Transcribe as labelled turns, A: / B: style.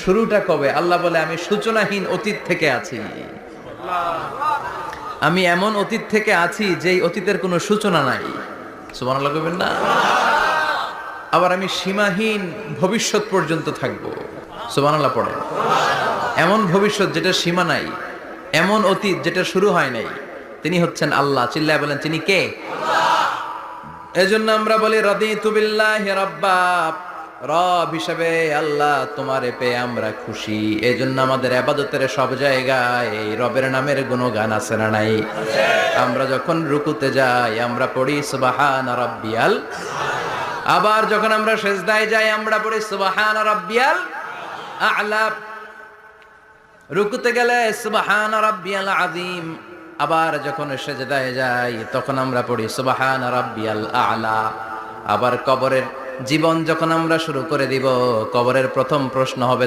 A: শুরুটা কবে? আল্লাহ বলে আমি সূচনাহীন অতীত থেকে আছি। আমি এমন অতীত থেকে আছি যেই অতীতের কোনো সূচনা নাই। সুবহানাল্লাহ কইবেন না? আবার আমি সীমাহীন ভবিষ্যৎ পর্যন্ত থাকবো। সুবহানাল্লাহ পড়েন। এমন ভবিষ্যৎ যেটা সীমা নাই, এমন অতীত যেটা শুরু হয় নাই, তিনি হচ্ছেন আল্লাহ। চিল্লায় বলেন তিনি কে? এজন্য আমরা বলি রাদিতু বিল্লাহি রাব্বা, রব হিসেবে আল্লাহ তোমারে পেয়ে আমরা খুশি। এজন্য আমাদের ইবাদতের সব জায়গায় এই রবের নামের গুণগান আছে না নাই? আমরা যখন রুকুতে যাই আমরা পড়ি সুবহানা রাব্বিয়াল, আবার যখন আমরা সিজদায় যাই আমরা পড়ি সুবহানা রাব্বিয়াল আ'লা। রুকুতে গেলে সুবহানা রাব্বিয়াল আযীম, আবার যখন সিজদায় যাই তখন আমরা পড়ি সুবহানা রাব্বিয়াল আ'লা। আবার কবরের জীবন যখন আমরা শুরু করে দিব, কবরের প্রথম প্রশ্ন হবে